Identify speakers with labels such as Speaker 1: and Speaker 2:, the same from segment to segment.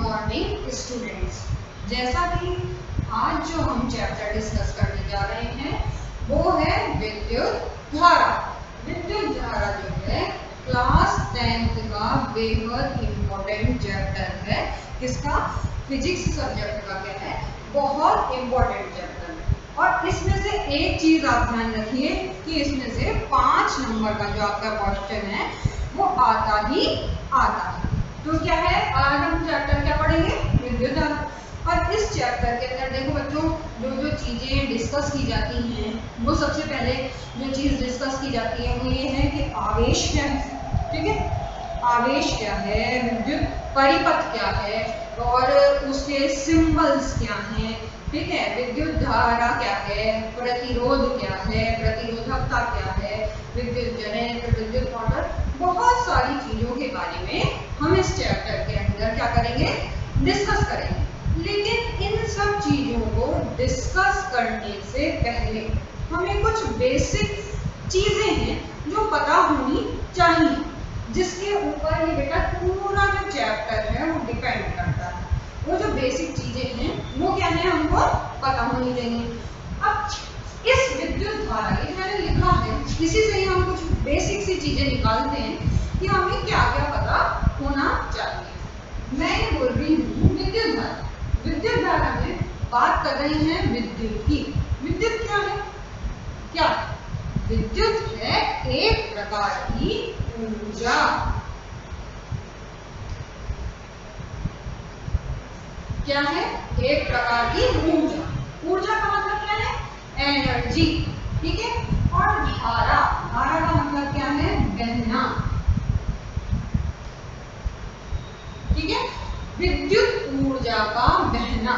Speaker 1: Morning students. जैसा कि आज जो हम चैप्टर डिस्कस करने जा रहे हैं वो है विद्युत धारा। विद्युत धारा जो है क्लास 10th का बेहद इम्पोर्टेंट चैप्टर है। किसका? फिजिक्स सब्जेक्ट का क्या है, बहुत इम्पोर्टेंट चैप्टर है। और इसमें से एक चीज आप ध्यान रखिए कि इसमें से 5 नंबर का जो आपका क्वेश्चन है वो आता ही आता है। तो क्या है, आज हम चैप्टर क्या पढ़ेंगे? विद्युत धारा। और इस चैप्टर के अंदर देखो बच्चों, जो जो चीजें डिस्कस की जाती हैं वो सबसे पहले जो चीज डिस्कस की जाती है वो ये है कि आवेश क्या है, ठीक है, आवेश क्या है, विद्युत परिपथ क्या है और उसके सिंबल्स क्या हैं, ठीक है, विद्युत धारा क्या है, प्रतिरोध क्या है, प्रतिरोधकता क्या है, विद्युत जनरेटर, विद्युत मोटर, बहुत सारी चीजों के बारे में हम इस चैप्टर के अंदर क्या करेंगे, डिस्कस करेंगे। लेकिन इन सब चीजों को डिस्कस करने से पहले हमें कुछ बेसिक चीजें हैं जो पता होनी चाहिए, जिसके ऊपर ये बेटा पूरा जो चैप्टर है वो डिपेंड करता है। वो जो बेसिक चीजें हैं वो क्या है, हमको पता होनी चाहिए। अब इस विद्युत धारा ये मैंने लिखा है, इसी से ही हम कुछ बेसिक सी चीजें निकालते हैं कि हमें क्या क्या पता होना चाहिए। मैं ये बोल रही हूँ विद्युत धारा। विद्युत धारा में बात कर रहे हैं विद्युत की। विद्युत क्या है? क्या विद्युत है? एक प्रकार की ऊर्जा। क्या है? एक प्रकार की ऊर्जा। ऊर्जा का मतलब क्या है? एनर्जी, ठीक है। और धारा, धारा का मतलब क्या है? बहना, ठीक है। विद्युत ऊर्जा का बहना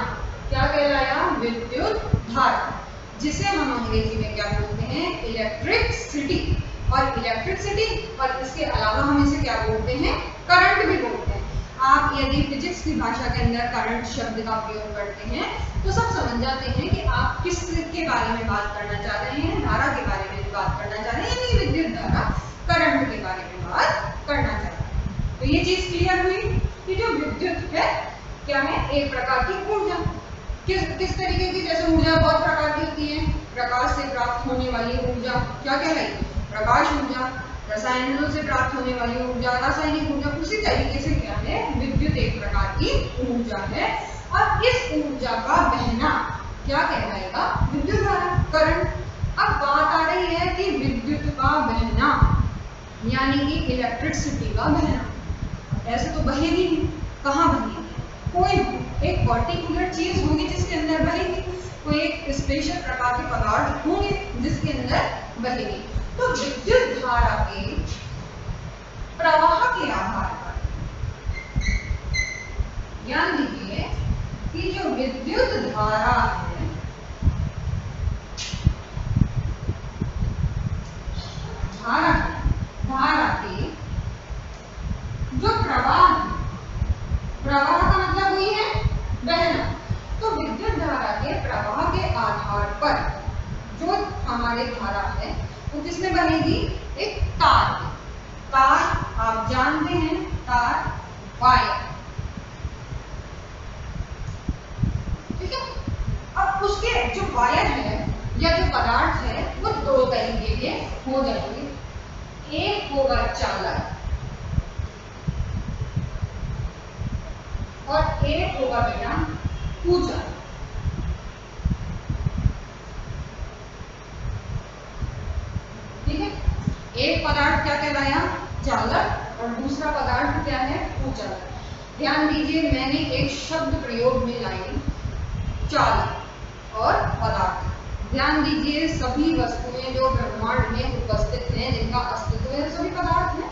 Speaker 1: क्या कहलाया? विद्युत धारा, जिसे हम अंग्रेजी में क्या बोलते हैं? इलेक्ट्रिसिटी। और इलेक्ट्रिसिटी और इसके अलावा हम इसे क्या बोलते हैं? करंट भी बोलते हैं। आप यदि फिजिक्स की भाषा के अंदर करंट शब्द का प्रयोग करते हैं तो सब समझ जाते हैं कि आप किस के बारे में बात करना चाह रहे हैं, धारा के बारे में बात करना चाह रहे हैं, यानी विद्युत धारा करंट के बारे में बात करना चाह रहे हैं। तो ये चीज क्लियर हुई कि जो विद्युत है क्या है? एक प्रकार की ऊर्जा। किस तरीके की? जैसे ऊर्जा बहुत प्रकार की होती है। प्रकाश से प्राप्त होने वाली ऊर्जा क्या कहलाएगी? प्रकाश ऊर्जा। रसायनों से प्राप्त होने वाली ऊर्जा रासायनिक ऊर्जा। उसी तरीके से क्या है, विद्युत एक प्रकार की ऊर्जा है। और इस ऊर्जा का बहना क्या कहलाएगा? विद्युत धारा, करंट। अब बात आ रही है कि विद्युत का बहना यानी कि इलेक्ट्रिसिटी का बहना ऐसे तो बहेगी नहीं। कहाँ बहेगी? कोई एक पर्टिकुलर चीज होगी जिसके अंदर बहेगी, कोई एक स्पेशल प्रकार के पदार्थ होंगे जिसके अंदर बहेगी। तो विद्युत धारा के प्रवाह के आधार पर ध्यान दीजिए कि जो विद्युत धारा है, धारा के जो प्रवाह है, प्रवाह का मतलब वही है बहना। तो विद्युत धारा के प्रवाह के आधार पर जो हमारे धारा है वो किसमें बहेगी? एक तार। तार आप जानते हैं, तार, वायर, ठीक है। अब उसके जो वायर है या जो पदार्थ है वो दो तरीके के हो जाएंगे। एक होगा चालक और एक होगा बेटा कुचालक, ठीक है। एक पदार्थ क्या कहलाया? चालक, और दूसरा पदार्थ क्या है? कुचालक। ध्यान दीजिए, मैंने एक शब्द प्रयोग में लाई चालक और पदार्थ। ध्यान दीजिए, सभी वस्तुएं जो ब्रह्मांड में उपस्थित हैं, जिनका अस्तित्व है, सभी पदार्थ हैं,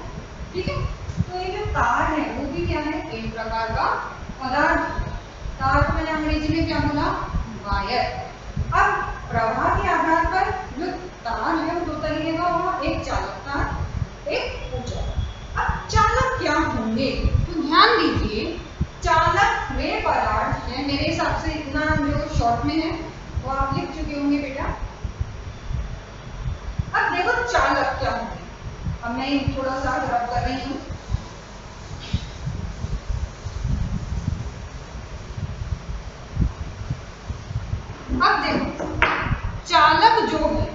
Speaker 1: ठीक है। तो ये जो तार है वो भी क्या है? एक प्रकार का पदार्थ। तार को मैंने अंग्रेजी में क्या बोला? वायर। अब प्रवाह के आधार पर जो तार है वो दो तरीके का होगा, एक चालक तार, एक कुचालक। अब चालक क्या होंगे? तो ध्यान दीजिए, चालक वे पदार्थ हैं, मेरे हिसाब से इतना जो शॉर्ट में है वो आप लिख चुके होंगे बेटा। अब देखो चालक क्या होंगे। अब मैं थोड़ा सा रब कर रही हूँ। चालक जो है,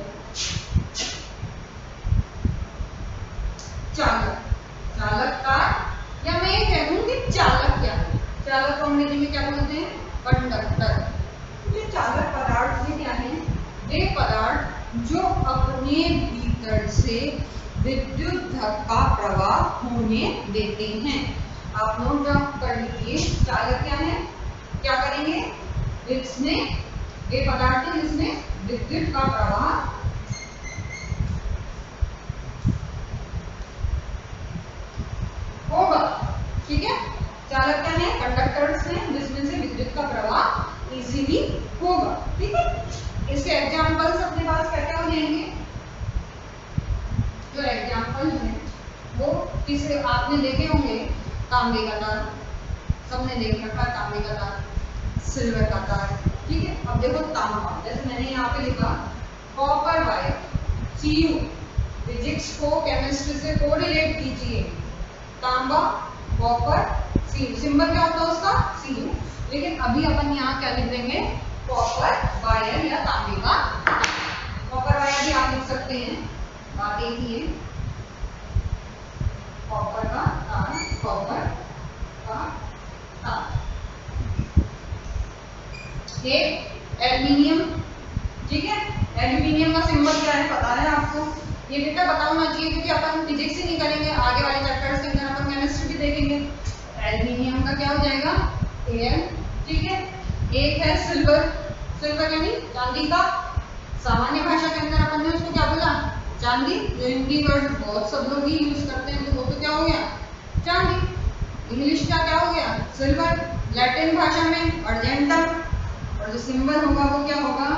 Speaker 1: चालक, चालक का, या मैं ये कह दूं कि चालक क्या है, चालक को अंग्रेजी में क्या बोलते हैं, कंडक्टर। ये चालक पदार्थ से क्या है, वे पदार्थ जो अपने भीतर से विद्युत धक्का प्रवाह होने देते हैं। आप नोट डाउन कर लीजिए, चालक क्या है, क्या करेंगे, इसमें वे पदार्थ है जिसमें विद्युत का प्रवाह होगा। ठीक है, चालक क्या है, कंडक्टर्स हैं जिसमें से विद्युत का प्रवाह इजीली होगा। ठीक है, इसके एग्जांपल्स अपने पास क्या क्या हो जाएंगे, जो एग्जांपल है वो किसे आपने देखे होंगे, तांबे का तार, सबने देख रखा तांबे का तार, सिल्वर का तार। ठीक है, अब देखो तांबा, जैसे मैंने यहाँ पे लिखा कॉपर वायर, Cu, फिजिक्स को केमिस्ट्री से कोरिलेट कीजिए, तांबा, कॉपर, Cu, सिंबल क्या होता है उसका, Cu, लेकिन अभी अपन यहाँ क्या लिख देंगे, कॉपर वायर या तांबे का, कॉपर वायर भी आप लिख सकते हैं, बात एक ही है, कॉपर का तार, कॉपर का तार। एक एल्युमिनियम, ठीक है, एल्युमिनियम का सिंबल क्या है पता है आपको, ये बेटा पता होना चाहिए क्योंकि अपन फिजिक्स ही नहीं करेंगे, आगे वाले चैप्टर्स के अंदर अपन केमिस्ट्री भी देखेंगे। एल्युमिनियम का क्या हो जाएगा, Al, ठीक है। एक है सिल्वर, सिल्वर यानी चांदी का, सामान्य भाषा के अंदर अपन ने उसको क्या बोला, चांदी, जो हिंदी वर्ड बहुत सब लोग ही यूज करते हैं, तो वो तो क्या हो गया, चांदी। इंग्लिश का क्या हो गया, सिल्वर, लैटिन भाषा में अर्जेंटम, और जो सिंबल होगा वो क्या होगा,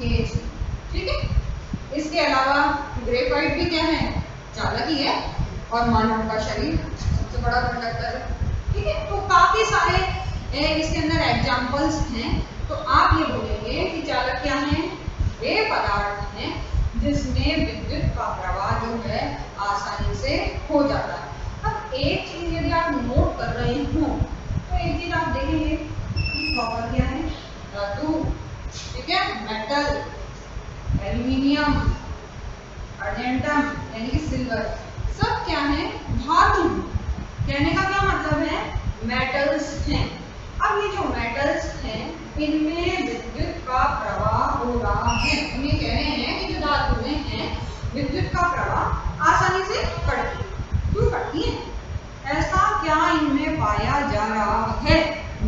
Speaker 1: Ag। ठीक है, इसके अलावा ग्रेफाइट भी क्या है, चालक ही है, और मानव का शरीर सबसे बड़ा कंडक्टर है। ठीक है, तो काफी सारे इसके अंदर एग्जांपल्स हैं। तो आप ये बोलेंगे कि चालक क्या है, वे पदार्थ हैं जिसमें विद्युत का प्रवाह जो है आसानी से हो जाता है। अब एक चीज यदि आप नोट कर रहे हो तो एक चीज आप देखेंगे कि कॉपर क्या है, धातु, ठीक है, मेटल, एल्युमिनियम, अर्जेंटम यानी कि सिल्वर, सब क्या है, धातु। कहने का क्या मतलब है, मेटल्स हैं। अब ये जो मेटल्स हैं इनमें विद्युत का प्रवाह हो रहा है, हम ये कह रहे हैं कि जो धातुएं हैं विद्युत का प्रवाह आसानी से करती है। क्यों करती है, ऐसा क्या इनमें पाया जा रहा है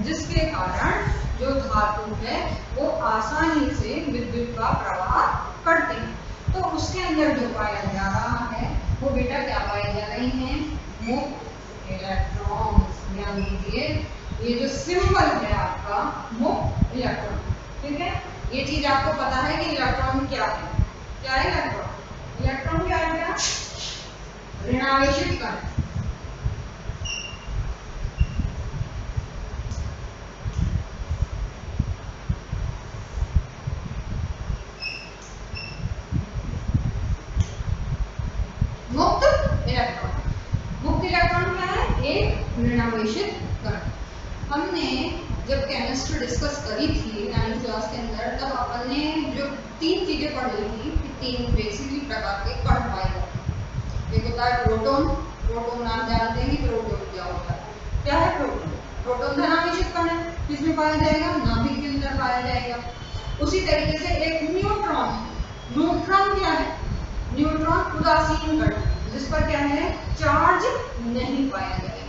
Speaker 1: जिसके कारण जो धातु है वो आसानी से विद्युत का प्रवाह करते हैं। तो उसके अंदर जो पाया जा रहा है वो बेटा क्या पाए जा रहे हैं, मुक्त इलेक्ट्रॉन्स। ध्यान दीजिए, ये जो सिंबल है आपका मुक्त इलेक्ट्रॉन, ठीक है, ये चीज आपको पता है कि इलेक्ट्रॉन क्या है, क्या है इलेक्ट्रॉन, इलेक्ट्रॉन क्या है, क्या ऋणावेशित कण। मुक्त इलेक्ट्रॉन, मुक्त इलेक्ट्रॉन क्या है, एक ऋणावेशित कण। हमने जब केमिस्ट्री डिस्कस करी थी 9th क्लास के अंदर, तब अपन ने जो तीन चीजें पढ़ी थी कि तीन बेसिकली प्रकार के कण पाए जाते हैं। एक होता है प्रोटॉन, प्रोटॉन आप जानते हैं कि प्रोटॉन क्या होता है, क्या है प्रोटॉन, प्रोटॉन धनावेशित कण है, किसमें पाया जाएगा, नाभिक के अंदर पाया जाएगा। उसी तरीके से एक न्यूट्रॉन है, न्यूट्रॉन क्या है, न्यूट्रॉन उदासीन कण जिस पर क्या है, चार्ज नहीं पाया जाएगा।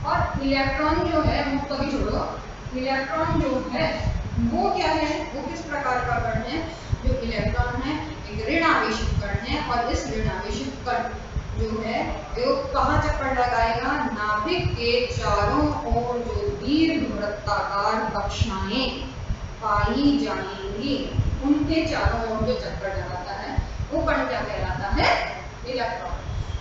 Speaker 1: और इलेक्ट्रॉन जो है, मुक्त भी छोड़ो, इलेक्ट्रॉन जो है वो क्या है, वो किस प्रकार का कण है, जो इलेक्ट्रॉन है एक ऋण आवेशित कण है, और इस ऋण आवेशित कण जो है वो कहाँ चक्कर लगाएगा, नाभिक के चारों ओर जो दीर्घवृत्ताकार कक्षाएं पाई जाएंगी उनके चारों ओर जो चक्कर लगाता है वो कण क्या कहलाता है, इलेक्ट्रॉन।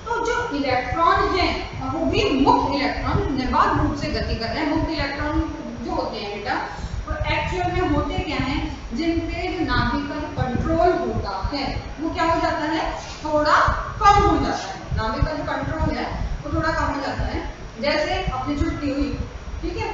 Speaker 1: तो जो इलेक्ट्रॉन है वो भी मुक्त इलेक्ट्रॉन निर्बाध रूप से गति कर रहे हैं। मुक्त इलेक्ट्रॉन जो होते हैं बेटा वो एक्चुअल में होते क्या हैं, जिन पे जो नाभिक का कंट्रोल होता है वो क्या हो जाता है, थोड़ा कम हो जाता है। नाभिक का जो कंट्रोल है वो थोड़ा कम हो जाता है। जैसे अपनी छुट्टी हुई, ठीक है,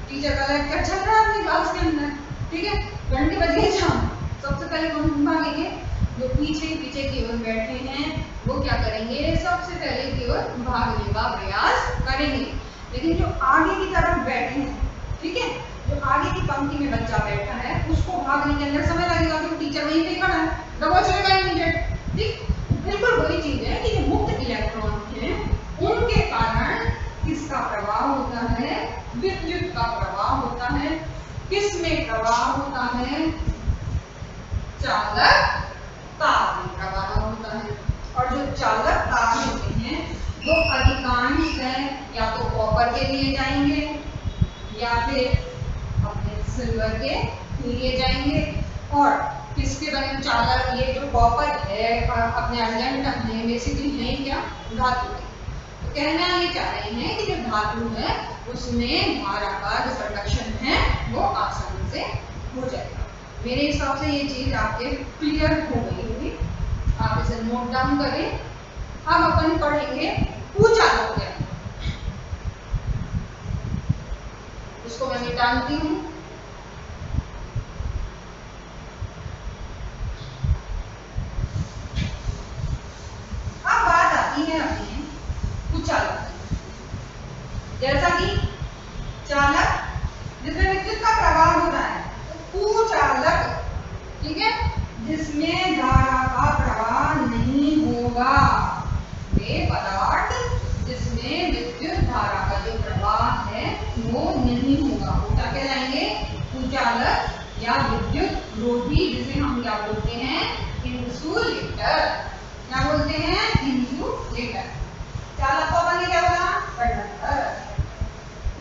Speaker 1: टीचर का लेक्चर चल रहा है अपनी क्लास के अंदर, ठीक है, घंटे बज गई शाम, सबसे पहले कौन भागेंगे, जो पीछे पीछे की ओर बैठे हैं वो क्या करेंगे, सबसे पहले की ओर भागने का प्रयास करेंगे। लेकिन जो आगे की तरफ बैठे हैं, ठीक है, जो आगे की पंक्ति में बच्चा बैठा है उसको भागने के अंदर समय लगेगा क्योंकि टीचर वहीं पे खड़ा है, दबा चलेगा इमीडिएट। ठीक, बिल्कुल वही चीज है कि जो मुक्त इलेक्ट्रॉन हैं उनके कारण किसका प्रवाह होता है, विद्युत का प्रवाह होता है। किसमें प्रवाह होता है, चालक तार में प्रवाह होता है। और जो चालक तार होते हैं वो अधिकांश या तो कॉपर के लिए जाएंगे या फिर अपने सिल्वर के लिए जाएंगे। और किसके बने चालक, ये जो कॉपर है अपने अर्जेंट है बेसिकली है क्या, धातु है। तो कहना ये चाह रहे हैं कि जो धातु है उसमें धारा का जो कंडक्शन है वो आसानी से हो जाएगा। मेरे हिसाब से ये चीज आपके क्लियर हो गई होगी, आप इसे नोट डाउन करें। अब अपन पढ़ेंगे कुचालक क्या, इसको मैं मिटाती हूँ। अब बात आती है अपने कुचालक, जैसा कि चालक जिसमें विद्युत का प्रवाह होता है, तो कुचालक, ठीक है, जिसमें धारा का प्रवाह नहीं होगा, वे पदार्थ जिसमें विद्युत धारा का जो प्रवाह है वो नहीं होगा, वो क्या कहलाएंगे, कुचालक या विद्युत रोधी, जिसे हम क्या बोलते हैं, इंसुलेटर। क्या बोलते हैं, इंसुलेटर। चालक को अपन ने क्या बोला, कंडक्टर।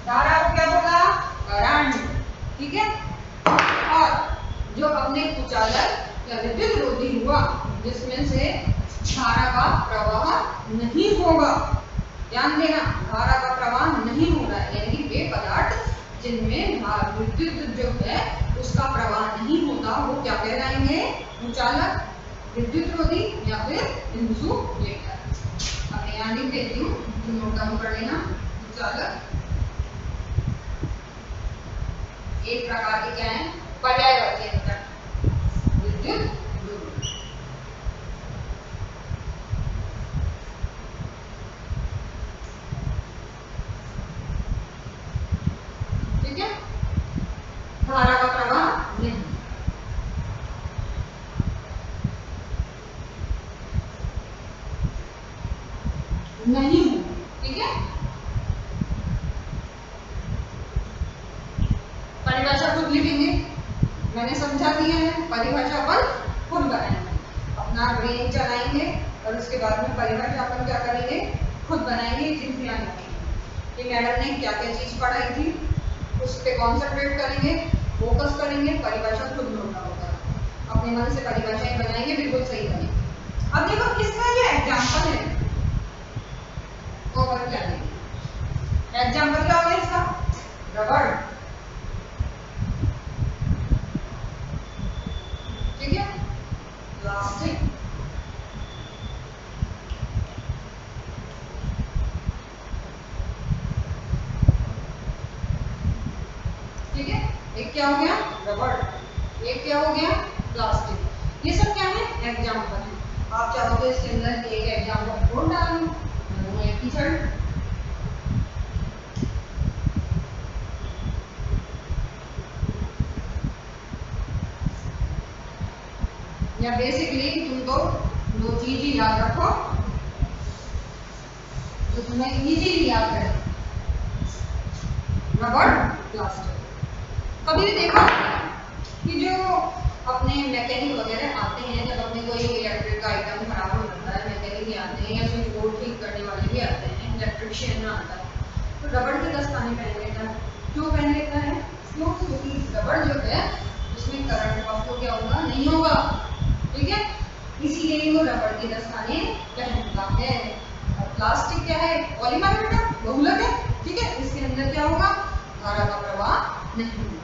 Speaker 1: धारा को क्या बोला, करंट। ठीक है, और जो अपने कुचालक या विद्युत रोधी हुआ जिसमें से धारा का प्रवाह नहीं होगा, ध्यान देना, धारा का प्रवाह नहीं होगा, यानी वे पदार्थ जिनमें विद्युत जो है उसका प्रवाह नहीं होता वो क्या कहलाएंगे, कुचालक, विद्युत रोधी या फिर इंसुलेटर। अब यहाँ लिख देती हूँ, नोट डाउन कर लेना। कुचालक एक प्रकार के क्या है, पर्यायवाची अंतर, विद्युत रोधी। ठीक है, धारा का प्रवाह नहीं, नहीं, ठीक है। परिभाषा खुद लिखेंगे, मैंने समझा दिया है, परिभाषा अपन खुद बनाएंगे, अपना ब्रेन चलाएंगे और उसके बाद में परिभाषा अपन क्या करेंगे, खुद बनाएंगे। चीज ध्यान रखेंगे कि मैडम ने क्या क्या चीज पढ़ाई थी, उस पर कॉन्सेंट्रेट करेंगे, फोकस करेंगे, परिभाषा खुद ढूंढना होगा, अपने मन से परिभाषाएं बनाएंगे, बिल्कुल सही बनेगी। अब देखो इसका ये एग्जाम्पल है, कॉपर क्या है, एग्जाम्पल क्या होगा इसका, रबड़। ठीक है, प्लास्टिक, ठीक है, एक क्या हो गया, रबड़, एक क्या हो गया, प्लास्टिक। ये सब क्या है, एग्जाम्पल है। आप चाहो तो इसके अंदर एक एग्जाम्पल और डाल लो, या बेसिकली तुमको दो चीज ही याद रखो जो तुम्हें इजीली याद रहे, रबड़, प्लास्टिक। कभी भी देखा कि जो अपने मैकेनिक वगैरह आते हैं, जब अपने कोई इलेक्ट्रिक का आइटम खराब हो जाता है, मैकेनिक भी आते हैं या स्विच बोर्ड ठीक करने वाले भी आते हैं, इलेक्ट्रिशियन आता है, तो रबड़ के दस्ताने पहन लेता है। क्यों पहन लेता है, क्योंकि रबड़ जो है उसमें करंट का फ्लो क्या होगा, नहीं होगा। ठीक है, इसीलिए वो रबड़ के दस्ताने पहनता है। और प्लास्टिक क्या है, पॉलीमर बेटा, बहुलक है। ठीक है, इसके अंदर क्या होगा, धारा का प्रवाह नहीं होगा।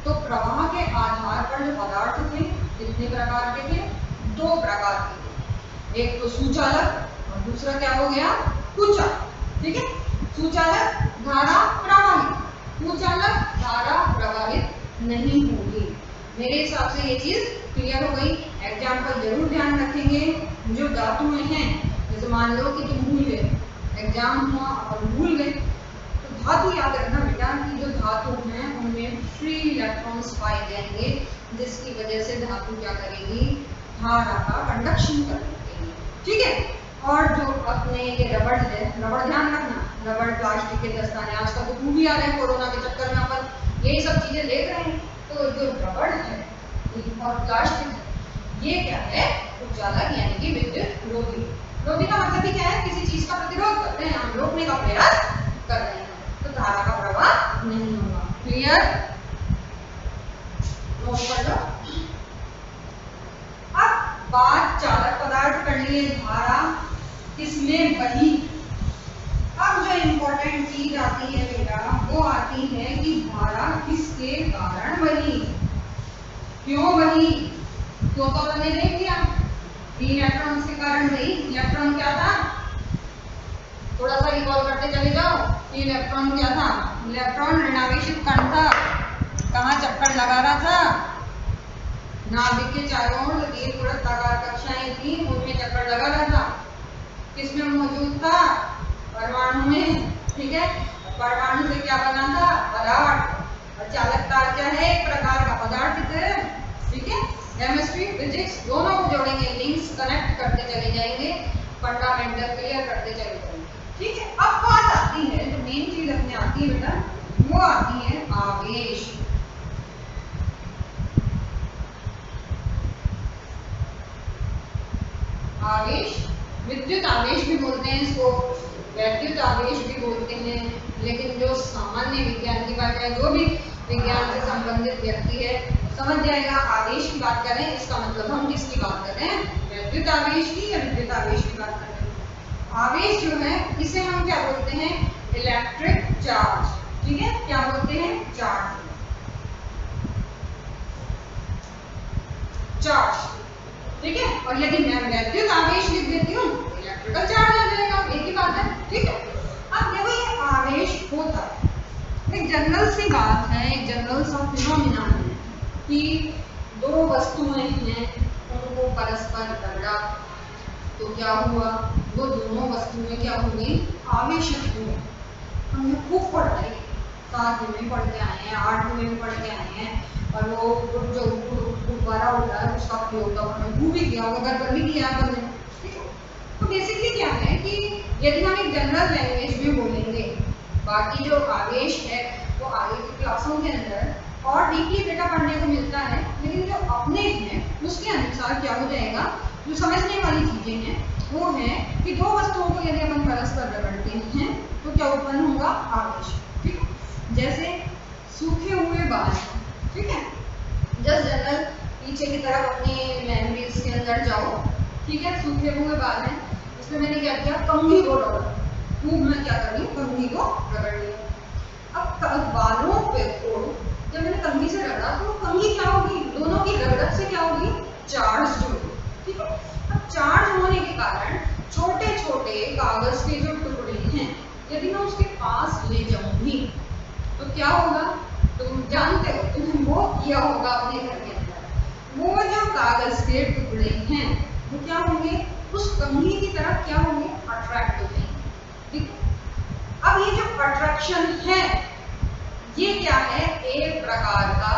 Speaker 1: तो प्रवाह के आधार पर जो पदार्थ थे कितने प्रकार के थे, दो प्रकार के थे, एक तो सुचालक और दूसरा क्या हो गया, कुचालक। ठीक है, सुचालक धारा प्रवाहित, कुचालक धारा प्रवाहित नहीं होगी। मेरे हिसाब से ये चीज क्लियर हो गई। एग्जाम्पल जरूर ध्यान रखेंगे। जो धातुएं हैं, जैसे मान लो कि तुम भूल गए, एग्जाम हुआ और भूल गए, तो धातु याद रखना बेटा कि जो धातु हैं उनमें फ्री इलेक्ट्रॉन्स पाए जाएंगे, जिसकी वजह से धातु क्या करेगी, धारा का कंडक्शन कर देगी। ठीक है। और जो अपने ये रबड़ है, रबड़ ध्यान रखना, रबड़ प्लास्टिक के दस्ताने, आजकल तो खूब ही आ रहे हैं, कोरोना के चक्कर में अपन यही सब चीजें देख रहे हैं। तो जो रबड़ है और प्लास्टिक है, ये क्या है, उज्जालक यानी कि विद्युत रोधी। रोधी का मतलब ही क्या है, किसी चीज का प्रतिरोध करते हैं, हम रोकने का प्रयास कर रहे हैं, तो धारा का प्रवाह नहीं होगा। क्लियर, नोट कर लो। अब बात चालक पदार्थ कर लिए, धारा किसमें बही। अब जो इम्पोर्टेंट चीज आती है बेटा, वो आती है कि धारा किसके कारण बही, क्यों बही। क्यों तो हमने देख लिया, इलेक्ट्रॉन के कारण बही। इलेक्ट्रॉन क्या था, थोड़ा सा रिकॉल करते चले जाओ। इलेक्ट्रॉन क्या था, इलेक्ट्रॉन ऋणावेशित कण था, कहाँ चक्कर लगा रहा था, नाभिक के चारों ओर दीर्घवृत्ताकार कक्षाएं थी, उनमें चक्कर लगा रहा था। किसमें मौजूद था, परमाणु में। ठीक है, परमाणु से क्या बना था, पदार्थ। और चालक तार क्या है, एक प्रकार का पदार्थ है। ठीक है, केमिस्ट्री फिजिक्स दोनों को जोड़ेंगे, लिंक्स कनेक्ट करते चले जाएंगे, फंडामेंटल क्लियर करते चले जाएंगे। ठीक है, अब बात आती है, जो मेन चीज अपने आती है बेटा, वो आती है आवेश। आवेश, विद्युत आवेश भी बोलते हैं इसको, वैद्युत आवेश भी बोलते हैं, लेकिन जो सामान्य विज्ञान की बात है, जो भी विज्ञान से संबंधित व्यक्ति है समझ जाएगा, आवेश की बात करें इसका मतलब हम किसकी बात कर रहे हैं, वैद्युत आवेश की या विद्युत आवेश की बात कर रहे हैं। आवेश जो है इसे हम क्या बोलते हैं, इलेक्ट्रिक चार्ज। ठीक है, क्या बोलते हैं, चार्ज, चार्ज। ठीक है, और यदि मैं वैद्युत आवेश लिख देती हूँ, इलेक्ट्रिकल चार्ज आ जाएगा, एक ही बात है। ठीक है, अब देखो ये आवेश होता है, एक जनरल सी बात है, एक जनरल सा फिनोमिना है कि दो वस्तुएं हैं, उनको परस्पर टकरा, तो क्या हुआ, वो दोनों वस्तुएं क्या होंगी, आवेशित होंगी। हमने खूब पढ़ा है, 7वीं में पढ़ के आए हैं, 8वीं में पढ़ के आए हैं, और वो जो गुब्बारा होता है उसका प्रयोग तो हमने खूब ही किया होगा, घर पर भी किया हमने। ठीक है, तो बेसिकली क्या है कि यदि हम एक जनरल लैंग्वेज में बोलेंगे, बाकी जो आवेश है वो आगे की क्लासों के अंदर और डीपली डेटा पढ़ने को मिलता है, लेकिन जो अपने हैं उसके अनुसार क्या हो जाएगा, जो समझने वाली चीजें हैं वो है कि दो वस्तुओं को यदि अपन परस्पर रगड़ते हैं तो क्या उत्पन्न होगा, आवेश। ठीक है, जैसे सूखे हुए बाल, ठीक है, जस्ट जनरल पीछे की तरफ अपनी मेमोरीज के अंदर जाओ। ठीक है, सूखे हुए बाल हैं, इसमें मैंने क्या किया, कंघी को रगड़ा, खूब मैं क्या कर रही हूँ, कंघी को रगड़ लिया। अब बालों पे को जब मैंने कंघी से रगड़ा तो कंघी क्या होगी, दोनों की रगड़त से क्या होगी, चार्ज होगी। ठीक है, अब चार्ज होने के कारण छोटे छोटे कागज के जो टुकड़े हैं, यदि मैं उसके पास ले जाऊंगी तो क्या होगा, तुम जानते हो, तुमने वो किया होगा अपने घर के अंदर, वो जो कागज के टुकड़े हैं वो क्या होंगे, उस कंघी की तरफ क्या होंगे, अट्रैक्ट हो जाएंगे। ठीक है, अब ये जो अट्रैक्शन है ये क्या है, एक प्रकार का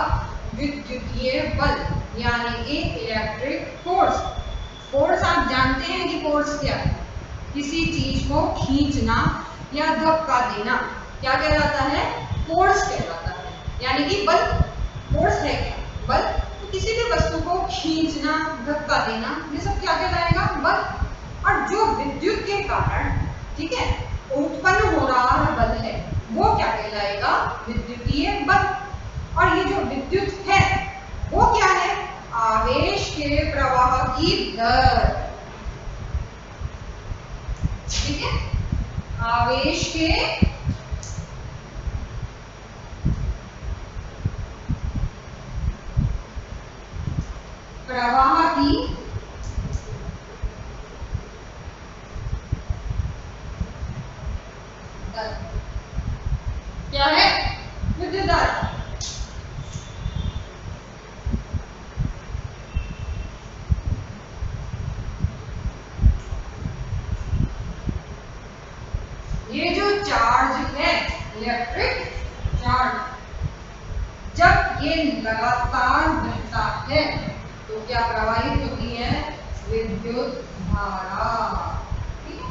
Speaker 1: विद्युतीय बल, यानी कि इलेक्ट्रिक फोर्स। फोर्स आप जानते हैं कि फोर्स क्या है, किसी चीज को खींचना या धक्का देना क्या कहलाता है, फोर्स कहलाता है, यानी कि बल। फोर्स है क्या, बल। तो किसी भी वस्तु को खींचना, धक्का देना, ये सब क्या कहलाएगा, बल। और जो विद्युत के कारण, ठीक है, उत्पन्न हो रहा बल है वो क्या कहलाएगा, विद्युतीय बल। और ये जो विद्युत है वो क्या है, आवेश के प्रवाह की दर। ठीक है, आवेश के प्रवाह की दर क्या है, विद्युत धारा। Electric charge. जब ये लगातार बहता है तो क्या प्रवाहित होती है? विद्युत धारा। ठीक है।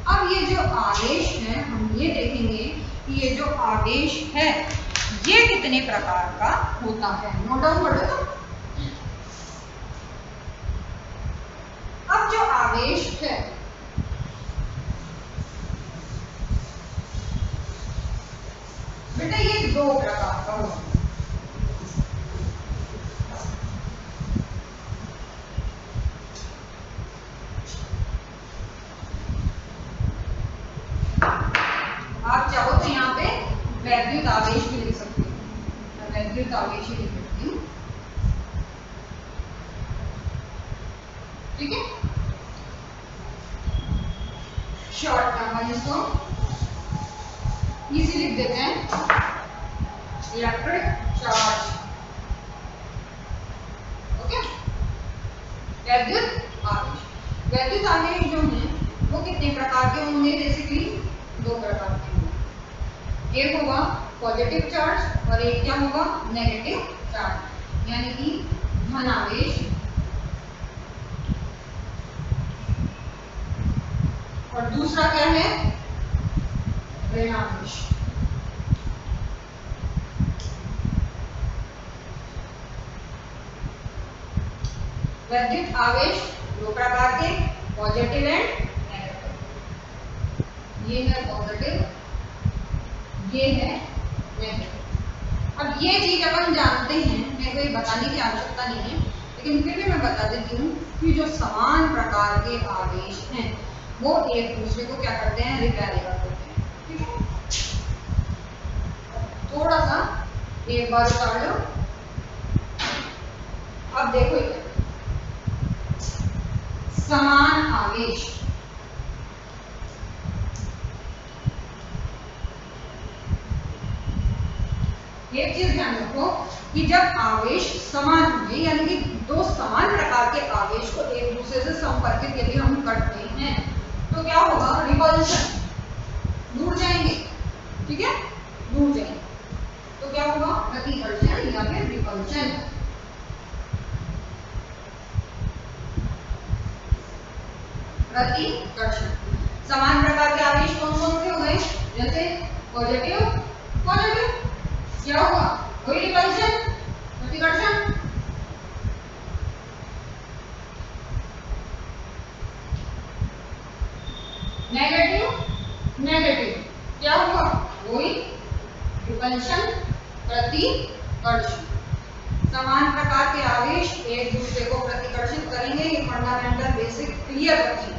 Speaker 1: अब ये जो आवेश है, हम ये देखेंगे कि ये जो आवेश है ये कितने प्रकार का होता है। नोट डाउन कर लो। अब जो आवेश है बेटा ये दो प्रकार का होता है। आप चाहो तो यहाँ पे वैद्युत आवेश भी लिख सकते हो। मैं वैद्युत आवेश ही लिख सकती हूँ। ठीक है, शॉर्ट में हम इसको इजी लिख देते हैं, इलेक्ट्रिक चार्ज। ओके, वैद्युत आवेश। वैद्युत आवेश जो है वो कितने प्रकार के होंगे? बेसिकली दो प्रकार के होंगे। एक होगा पॉजिटिव चार्ज और एक क्या होगा? नेगेटिव चार्ज, यानी कि धन आवेश और दूसरा क्या है? ऋण आवेश। वैद्युत आवेश दो प्रकार के, पॉजिटिव एंड नेगेटिव। ये है पॉजिटिव, ये है नेगेटिव। अब ये चीज अपन जानते हैं, मेरे को ये बताने की आवश्यकता नहीं है, लेकिन फिर भी मैं बता देती हूँ कि जो समान प्रकार के आवेश हैं वो एक दूसरे को क्या करते हैं? रिपेल कर देते हैं। ठीक है, थोड़ा सा एक बार उतार लो। अब देखो इधर, समान आवेश, एक चीज ध्यान रखो कि जब आवेश समान होंगे, यानी कि दो समान प्रकार के आवेश को एक दूसरे से संपर्कित यदि हम करते हैं तो क्या होगा? रिपल्शन, दूर जाएंगे। ठीक है, दूर जाएंगे तो क्या होगा? प्रतिकर्षण या फिर रिपल्शन। प्रतिकर्षण। समान प्रकार के आवेश कौन कौन से हो गए? जैसे पॉजिटिव, पॉजिटिव क्या हुआ? वही रिपल्शन, प्रतिकर्षण। नेगेटिव, नेगेटिव क्या हुआ? वही रिपल्शन, प्रतिकर्षण। समान प्रकार के आवेश एक दूसरे को प्रतिकर्षित करेंगे। ये फंडामेंटल बेसिक क्लियर रखें,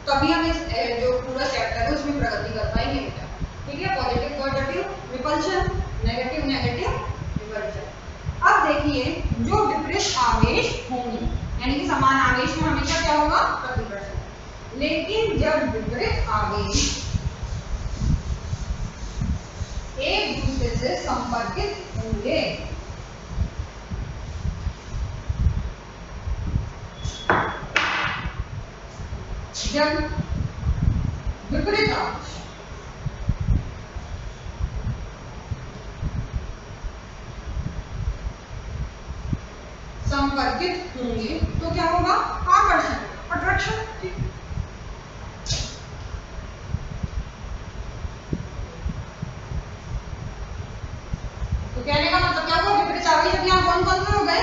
Speaker 1: तभी हम इस जो पूरा चैप्टर है उसमें प्रगति कर पाएंगे बेटा। ठीक है, positive positive repulsion, negative negative repulsion. अब देखिए, जो विपरीत आवेश होंगे, यानी कि समान आवेश में हमेशा क्या होगा? प्रतिकर्षण। लेकिन जब विपरीत आवेश एक दूसरे से संपर्कित होंगे, जब विपरीत आवेश संपर्कित होंगे तो क्या होगा? आकर्षण, अट्रैक्शन। तो कहने का मतलब क्या हुआ? विपरीत आवेश अब यहाँ कौन कौन से हो गए?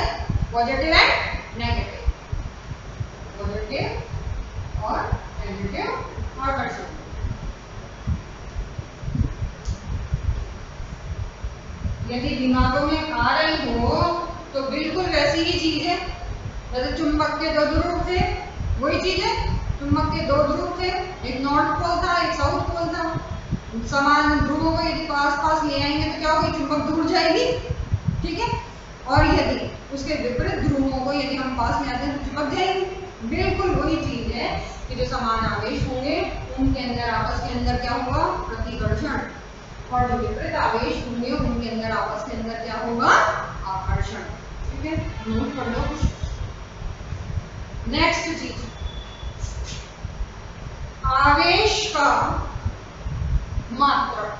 Speaker 1: पॉजिटिव एंड नेगेटिव, पॉजिटिव और नेगेटिव आकर्षण। यदि दिमागों में आ रही हो तो बिल्कुल वैसी ही चीज है, जैसे चुंबक के दो ध्रुव थे, वही चीज है। चुंबक के दो ध्रुव थे, एक नॉर्थ पोल था, एक साउथ पोल था। समान ध्रुवों को यदि पास पास ले आएंगे तो क्या होगी? चुंबक दूर जाएगी। ठीक है, और यदि उसके विपरीत ध्रुवों को यदि हम पास में आते हैं तो चिपक जाएंगे। बिल्कुल वही चीज है कि जो समान आवेश होंगे उनके अंदर आपस के अंदर क्या होगा? प्रतिकर्षण, और जो विपरीत आवेश होंगे उनके अंदर आपस के अंदर क्या होगा? आकर्षण। ठीक है, नोट कर लो। नेक्स्ट चीज, आवेश का मात्रक।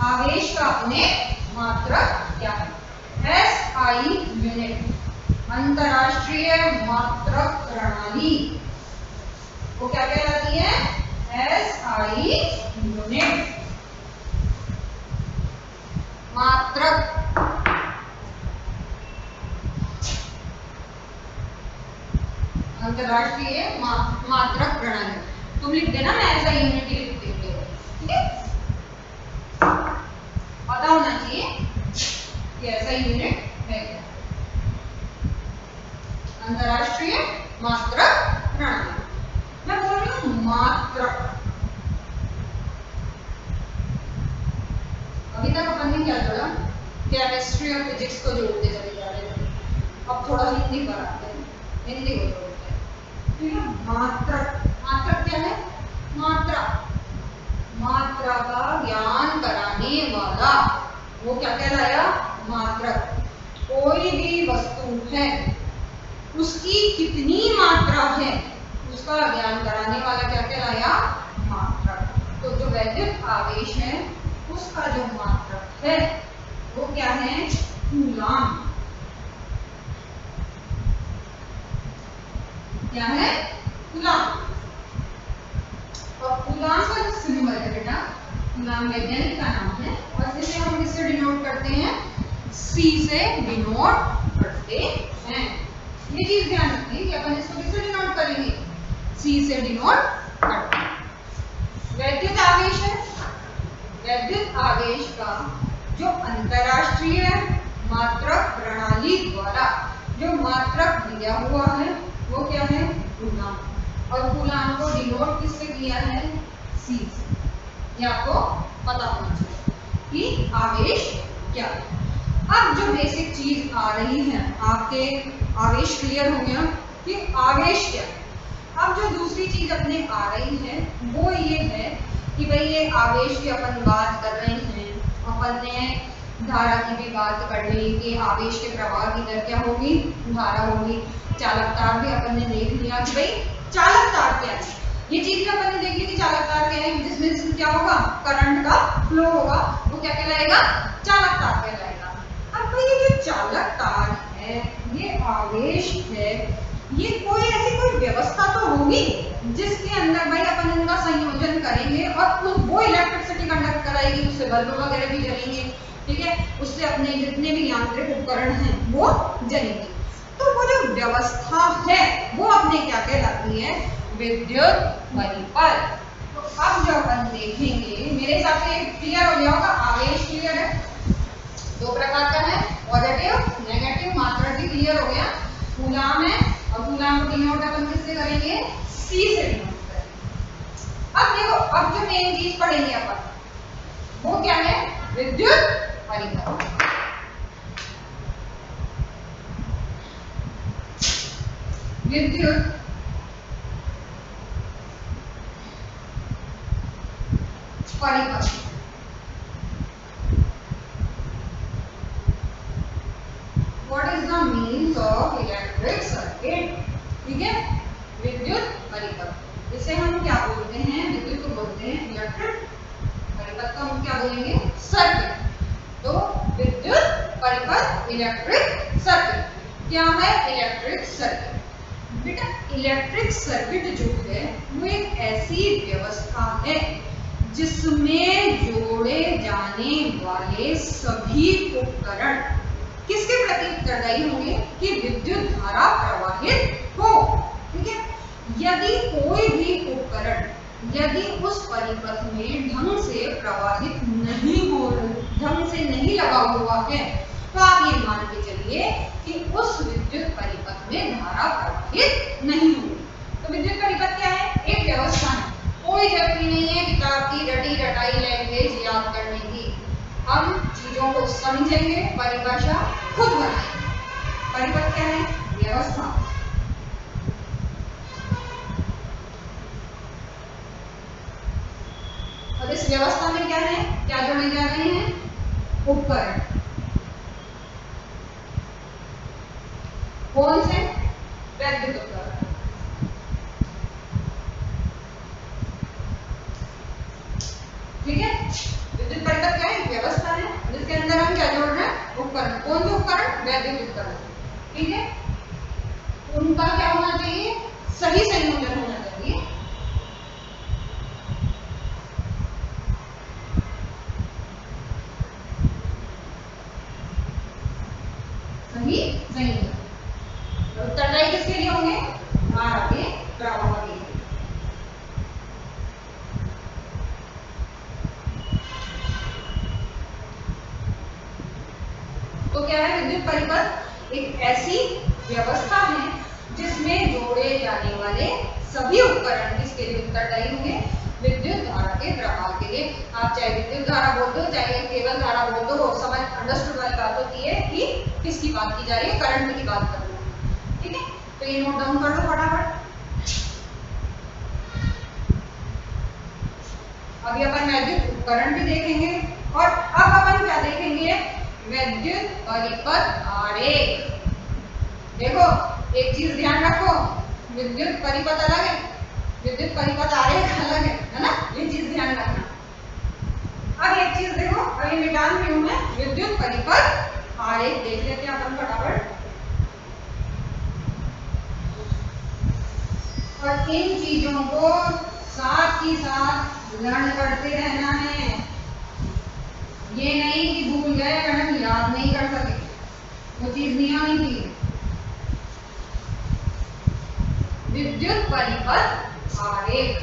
Speaker 1: आवेश का अपने मात्रक क्या है? SI यूनिट, अंतरराष्ट्रीय मात्रक प्रणाली, वो क्या कहलाती है? SI यूनिट, मात्रक, अंतरराष्ट्रीय मात्रक प्रणाली। तुम लिख देना, मैं SI यूनिट ही लिख देती हूँ, ठीक है? पता होना चाहिए कि SI यूनिट है क्या। अंतरराष्ट्रीय मात्रक प्रणाली, मैं बोल रही हूँ मात्रक। अभी तक अपन ने क्या जोड़ा? केमिस्ट्री और फिजिक्स को जोड़ते चले जा रहे थे, अब थोड़ा हिंदी पर आते हैं, हिंदी को जोड़ते हैं, ठीक है? मात्रक, मात्रक क्या है? मात्रा, मात्रा का ज्ञान कराने वाला, वो क्या कहलाया? मात्रक। कोई भी वस्तु है, उसकी कितनी मात्रा है, उसका ज्ञान कराने वाला क्या कहलाया? मात्रक। तो जो वैद्युत आवेश है उसका जो मात्रक है वो क्या है? कूलाम। क्या है? कूलाम। और कूलाम का जो सिंबल है बेटा, कूलाम वैज्ञानिक का नाम है, और इसे हम किससे डिनोट करते हैं? C से डिनोट करते हैं। ये चीज ध्यान रखिए कि अपन इसको किससे डिनोट करेंगे? C से डिनोट करते हैं। वैद्युत आवेश है, वैद्युत आवेश का जो अंतरराष्ट्रीय मात्रक प्रणाली द्वारा जो मात्रक दिया हुआ है वो क्या है? कूलाम। और कूलाम को डिनोट किससे किया है? C से। ये आपको पता होना चाहिए कि आवेश क्या है। अब जो बेसिक चीज आ रही है, आपके आवेश क्लियर हो गया कि आवेश क्या है। अब जो दूसरी चीज अपने आ रही है वो ये है कि भाई ये आवेश की अपन बात कर रहे हैं, अपन ने धारा की भी बात कर ली कि आवेश के प्रवाह की दर क्या होगी? धारा होगी। चालक तार भी अपन ने देख लिया कि भाई चालक तार क्या है, ये चीज भी अपन ने देख ली कि चालक तार क्या है, जिसमें क्या होगा? करंट का फ्लो होगा, वो क्या कहलाएगा? चालक तार कहलाएगा। अब भाई ये जो चालक तार है, ये आवेश है, ये कोई ऐसी कोई व्यवस्था तो होगी जिसके अंदर भाई अपन इनका संयोजन करेंगे और वो इलेक्ट्रिसिटी कंडक्ट कराएगी, उससे बल्ब वगैरह भी जलेंगे, ठीक है? उससे अपने जितने भी यांत्रिक उपकरण हैं वो जलेंगे। तो वो जो व्यवस्था है वो अपने क्या कहलाती है? विद्युत परिपथ। तो अब जब अपन देखेंगे, मेरे हिसाब से क्लियर हो गया होगा, आवेश क्लियर है, दो प्रकार का है, पॉजिटिव नेगेटिव, मात्रक भी क्लियर हो गया, कूलाम है, और कूलाम को डिनोट अपन किससे करेंगे? C से डिनोट करेंगे। अब देखो, अब जो मेन चीज पढ़ेंगे अपन वो क्या है? विद्युत परिपथ। विद्युत परिपथ, what is the means of electric circuit, ठीक है? विद्युत परिपथ, इसे हम क्या बोलते हैं? विद्युत को बोलते हैं इलेक्ट्रिक, परिपथ को हम क्या बोलेंगे? सर्किट। तो विद्युत परिपथ, इलेक्ट्रिक सर्किट। क्या है इलेक्ट्रिक सर्किट? बेटा इलेक्ट्रिक सर्किट जो है वो एक ऐसी व्यवस्था है जिसमें जोड़े जाने वाले सभी उपकरण किसके प्रति उत्तरदायी होंगे? कि विद्युत धारा प्रवाहित हो, ठीक है? यदि कोई भी उपकरण यदि उस परिपथ में ढंग से प्रवाहित नहीं हो, ढंग से नहीं लगा हुआ है, तो आप ये मान के चलिए कि उस विद्युत परिपथ में धारा प्रवाहित नहीं होगी। तो विद्युत परिपथ क्या है? एक व्यवस्था है। कोई जरूरी नहीं है किताब की रटी रटाई लैंग्वेज याद करने की, हम चीजों को समझेंगे, परिभाषा खुद बनाएंगे। परिपथ क्या है? व्यवस्था। अब इस व्यवस्था में क्या है? क्या जोड़े जा रहे हैं? उपकरण। कौन से? वैद्युत उपकरण। ठीक है? विद्युत परिपथ क्या है? उपकरण, कौन से उपकरण? वैद्युत उपकरण, ठीक है। उनका क्या होना चाहिए? सही संयोजन होना चाहिए। सही संयोजन। उत्तरदायी किसके लिए होंगे? धारा के प्रवाह के लिए। तो क्या है? विद्युत परिपथ एक ऐसी व्यवस्था है जिसमें जोड़े जाने वाले सभी उपकरण किसके लिए उत्तरदायी होंगे? विद्युत धारा के प्रवाह के लिए। आप चाहे विद्युत धारा बोल दो, चाहे केवल धारा बोल दो, समझ अंडरस्टूड वाली बात होती है कि किसकी बात की जा रही है? करंट की बात कर रहे हैं, ठीक है। तो ये नोट डाउन कर लो फटाफट। अभी अपन वैद्युत उपकरण भी देखेंगे और अब अपन क्या देखेंगे? वैद्युत परिपथ आरेख। देखो एक चीज ध्यान रखो, विद्युत परिपथ अलग है, विद्युत परिपथ आरेख अलग है ना? ये चीज ध्यान रखना। अब एक चीज देखो, अभी निकाल रही हूं मैं, विद्युत परिपथ आरेख देख लेते हैं अपन फटाफट। और इन चीजों को साथ ही साथ लर्न करते रहना है। ये नहीं कि भूल गए, मैडम याद नहीं कर सके, वो चीज नहीं आनी चाहिए। विद्युत परिपथ आरेख।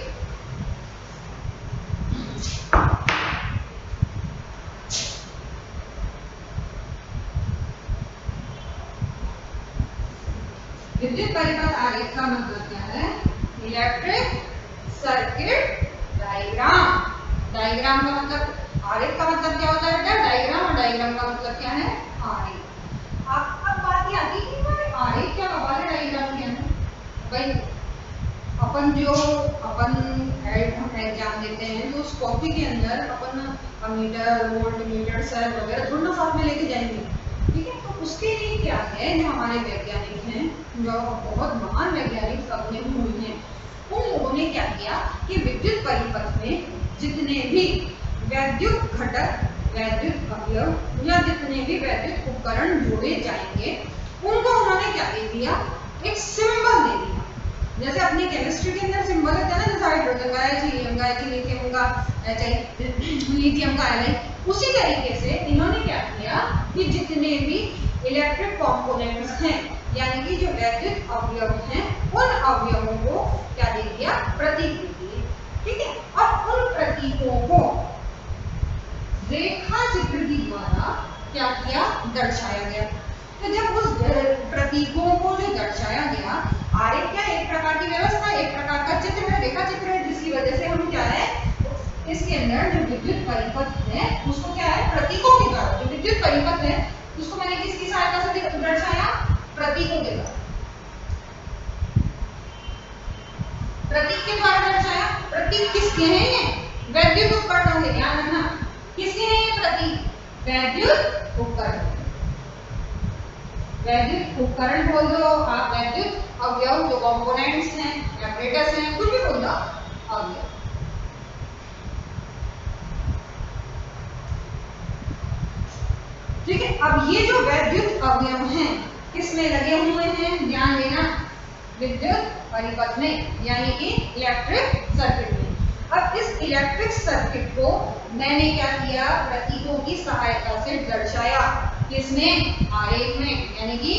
Speaker 1: विद्युत परिपथ आरेख का मतलब क्या है? Electric circuit diagram. डायग्राम का मतलब, आरेख का मतलब क्या होता है बेटा? डायग्राम। और डायग्राम का मतलब क्या है? आरेख। अब बात ये आती है कि आरेख क्या बवाल है डायग्राम के अंदर? भाई अपन एग्जाम देते हैं तो उस कॉपी के अंदर अपन मीटर, वोल्ट मीटर, सेल वगैरह दोनों साथ में लेके जाएंगे, ठीक है। तो उसके लिए क्या है, जो हमारे वैज्ञानिक हैं, जो बहुत महान वैज्ञानिक अपने हुए हैं, उन लोगों ने क्या किया कि विद्युत परिपथ में जितने भी वैद्युत घटक, वैद्युत अवयव या जितने भी वैद्युत उपकरण जोड़े जाएंगे, उनको उन्होंने क्या दे दिया? एक सिंबल दे दिया। जैसे अपनी केमिस्ट्री के अंदर सिंबल होता है ना, जैसे हाइड्रोजन का हीलियम का, लिथियम का, लिथियम का आयन, उसी तरीके से इन्होंने क्या किया कि जितने भी इलेक्ट्रिक कंपोनेंट्स हैं, यानी कि जो वैद्युत अवयव हैं, उन अवयवों को क्या दे दिया? प्रतीक दे दिए, ठीक है। और उन प्रतीकों को रेखा चित्र के द्वारा क्या किया? दर्शाया गया। तो जब उस प्रतीकों को जो दर्शाया गया, आरेख क्या? एक प्रकार की व्यवस्था, एक प्रकार का चित्र है, रेखा चित्र है, जिसकी वजह से हम क्या है, इसके अंदर जो विद्युत परिपथ है उसको क्या है? प्रतीकों के द्वारा। जो विद्युत परिपथ है उसको मैंने किसकी सहायता से दर्शाया? प्रतीकों के द्वारा। प्रतीक के द्वारा दर्शाया। प्रतीक किसके हैं? ये वैद्युत उपकरणों के, ध्यान रखना। किसके हैं ये प्रतीक? वैद्युत उपकरण। वैद्युत उपकरण बोल दो आप, वैद्युत अवयव जो कंपोनेंट्स हैं, एपरेटस हैं, कुछ भी बोल दो, अवयव। ठीक है। अब ये जो वैद्युत अवयव हैं किसमें लगे हुए हैं? ध्यान देना, विद्युत परिपथ में, यानी कि इलेक्ट्रिक सर्किट में। अब इस इलेक्ट्रिक सर्किट को मैंने क्या किया? प्रतीकों की सहायता से दर्शाया। किसमें? आरेख में, यानी कि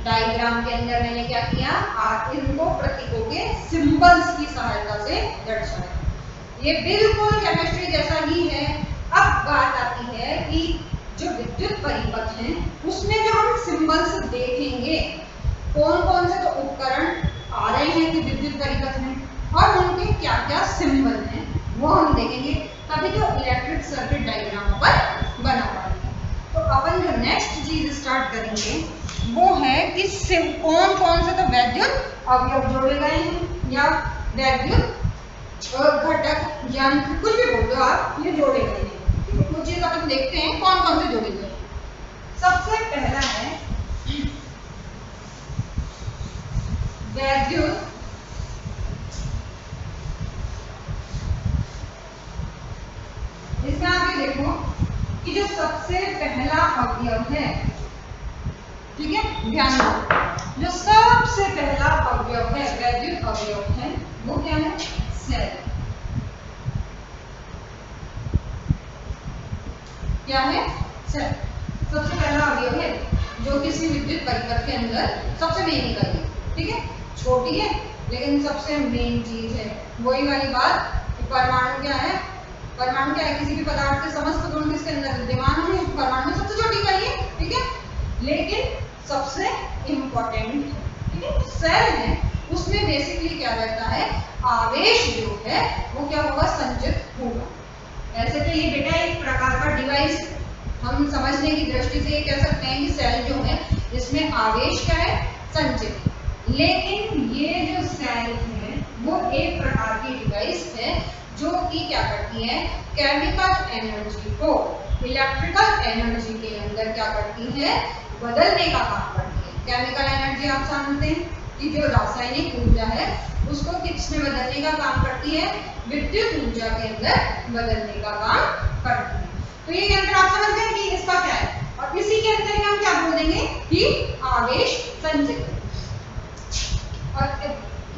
Speaker 1: डायग्राम के अंदर मैंने क्या किया? इनको प्रतीकों के सिंबल्स की सहायता से दर्शाया। ये बिल्कुल केमिस्ट्री जैसा ही है। अब बात आती है कि जो विद्युत परिपथ है उसमें जो हम सिंबल्स देखेंगे, कौन कौन से तो उपकरण आ रहे हैं कि विद्युत परिपथ में, और उनके क्या क्या सिंबल हैं वो हम देखेंगे, तभी तो इलेक्ट्रिक सर्किट डायग्राम पर बना पाएगा। तो अपन जो नेक्स्ट चीज स्टार्ट करेंगे वो है कि कौन कौन से तो वैद्युत अवयव जोड़े गए हैं या वैद्युत घटक, यंत्र, कुछ भी बोल दो आप, ये जोड़े गए हैं। वो चीज अपन देखते हैं कौन कौन से जोड़े गए। सबसे पहला है वैद्युत इसमें आगे देखो कि जो सबसे पहला अवयव है ठीक है, ध्यान दो। जो सबसे पहला अवयव है, वैद्युत अवयव है, वो क्या है? सेल। क्या है? सेल। सबसे पहला अवयव है जो किसी विद्युत परिपथ के अंदर सबसे मेन इकाई है, ठीक है, छोटी है लेकिन सबसे मेन चीज है। वही वाली बात, परमाणु क्या है? परमाणु क्या है? किसी भी पदार्थ के समस्त गुण किसके अंदर विद्यमान होंगे? परमाणु में सबसे छोटी इकाई है, ठीक है, लेकिन सबसे इम्पोर्टेंट है, ठीक है। सेल है, उसमें बेसिकली क्या रहता है? आवेश जो है वो क्या होगा? संचित होगा। ऐसे तो ये बेटा एक प्रकार का डिवाइस, हम समझने की दृष्टि से ये कह सकते हैं कि सेल जो है इसमें आवेश क्या है? संचित। लेकिन ये जो सेल है वो एक प्रकार की डिवाइस है जो कि क्या करती है? केमिकल एनर्जी को इलेक्ट्रिकल एनर्जी के अंदर क्या करती है? बदलने का काम करती है। केमिकल एनर्जी आप जानते हैं कि जो रासायनिक ऊर्जा है उसको किसमें बदलने का काम करती है? विद्युत ऊर्जा के अंदर बदलने का काम करती है। तो ये के अंदर आप समझ गए कि इसका क्या है, और इसी के अंदर हम क्या बोल देंगे कि आवेश संचित। और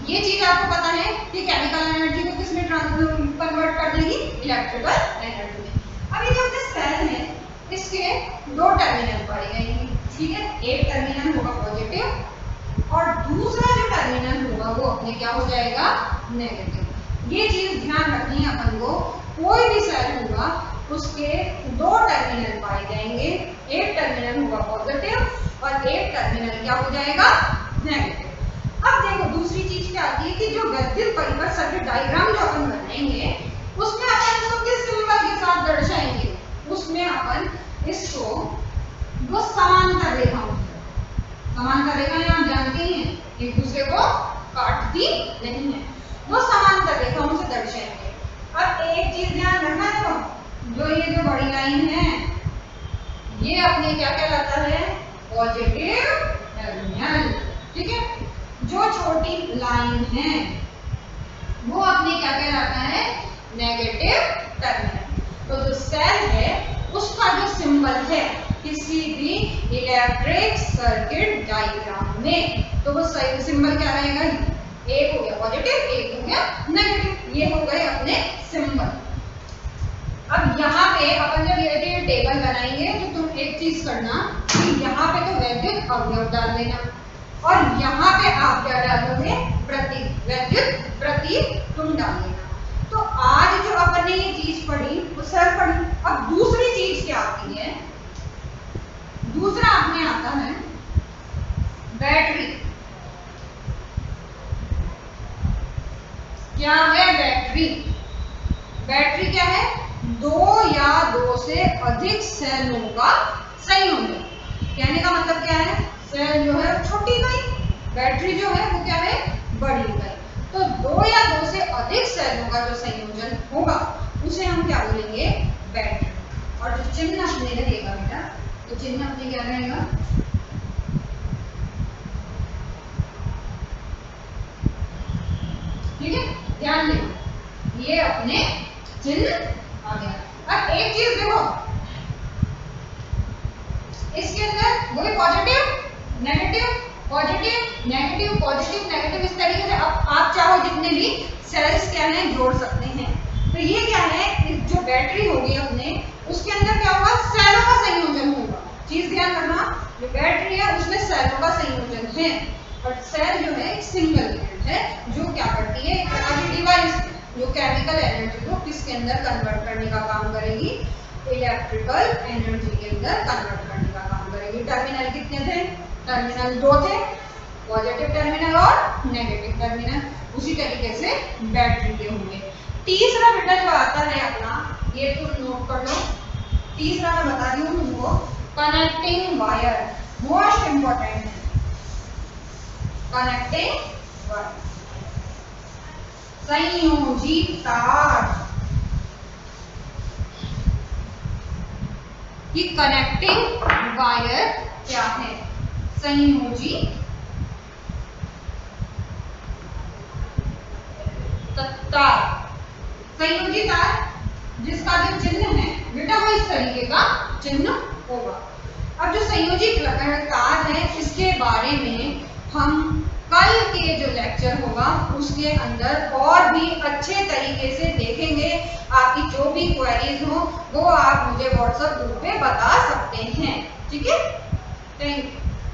Speaker 1: ये चीज आपको पता है कि केमिकल एनर्जी को किसमें कन्वर्ट कर देगी? इलेक्ट्रिकल एनर्जी में। अब ये जो अपने सेल है इसके दो टर्मिनल पड़े गए, ठीक है, एक टर्मिनल होगा पॉजिटिव और दूसरा जो टर्मिनल होगा वो अपने क्या हो जाएगा? नेगेटिव। ये चीज ध्यान रखनी है अपन को, कोई भी सेल होगा उसके दो टर्मिनल पाए जाएंगे, एक टर्मिनल होगा पॉजिटिव और एक टर्मिनल क्या हो जाएगा? नेगेटिव। अब देखो दूसरी चीज क्या आती है कि जो विद्युत परिपथ सर्किट डायग्राम जो अपन बनाएंगे उसमें अपन इसको किस सिंबल के साथ दर्शाएंगे? उसमें अपन इसको वो समांतर रेखाओं, समांतर रेखाएं आप जानते हैं एक दूसरे को काटती नहीं है, वो समांतर रेखाओं से दर्शाएंगे। अब एक चीज ध्यान रखना है, जो ये जो बड़ी लाइन है ये अपने क्या कहलाता है? पॉजिटिव टर्मिनल, ठीक है। जो छोटी लाइन है वो अपने क्या कहलाता है? Negative terminal. तो जो सेल है उसका जो सिंबल है किसी भी इलेक्ट्रिक सर्किट डायग्राम में, तो वो सिंबल क्या रहेगा? एक हो गया पॉजिटिव, एक हो गया नेगेटिव, ये हो गए अपने सिंबल। अब यहाँ पे अपन जब ये टेबल बनाएंगे तो तुम एक चीज करना कि यहाँ पे तो वैद्युत अवयव डाल देना और यहाँ पे आप क्या डालोगे? वैद्युत प्रतितुंड डाल देना। तो आज जो अपन ने ये चीज पढ़ी वो सर पढ़ी। अब दूसरी चीज क्या आती है? दूसरा आपने आता है बैटरी। क्या है बैटरी? बैटरी क्या है? दो या दो से अधिक सेलों का संयोजन। कहने का मतलब क्या है? सेल जो है छोटी इकाई, बैटरी जो है वो क्या है? बड़ी इकाई। तो दो या दो से अधिक सेलों का जो संयोजन होगा उसे हम क्या बोलेंगे? बैटरी। और जो चिन्ह अपने रहेगा बेटा, तो चिन्ह अपने क्या रहेगा? ठीक है, ध्यान देना, ये अपने चिन्ह आ गया। अब एक चीज देखो, इसके अंदर वही positive negative positive negative positive negative, इस तरीके से आप चाहो जितने भी सेल्स क्या है जोड़ सकते हैं। तो ये क्या है? जो बैटरी होगी अपने उसके अंदर क्या होगा? सेलों का संयोजन होगा। चीज ध्यान रखना, जो बैटरी है उसमें सेलों का संयोजन है और सेल जो है एक सिंगल यूनिट है जो क्या करती है? एक प्रकार की डिवाइस जो केमिकल एनर्जी को किसके अंदर कन्वर्ट करने का काम करेगी? इलेक्ट्रिकल एनर्जी के अंदर कन्वर्ट करने का काम करेगी। टर्मिनल कितने थे? टर्मिनल दो थे, पॉजिटिव टर्मिनल और नेगेटिव टर्मिनल। उसी तरीके से बैटरी के होंगे। तीसरा बेटा जो आता है अपना, ये तुम नोट कर लो, तीसरा मैं बता रही हूँ तुमको, कनेक्टिंग वायर, मोस्ट इंपॉर्टेंट है कनेक्टिंग वायर, संयोजी तार। कि कनेक्टिंग वायर क्या है? संयोजी तार। संयोजी तार जिसका जो चिन्ह है बेटा वो इस तरीके का चिन्ह होगा। अब जो संयोजित तार है इसके बारे में हम कल के जो लेक्चर होगा उसके अंदर और भी अच्छे तरीके से देखेंगे। आपकी जो भी क्वेरीज हो वो आप मुझे व्हाट्सएप ग्रुप पे बता सकते हैं। ठीक है, थैंक यू।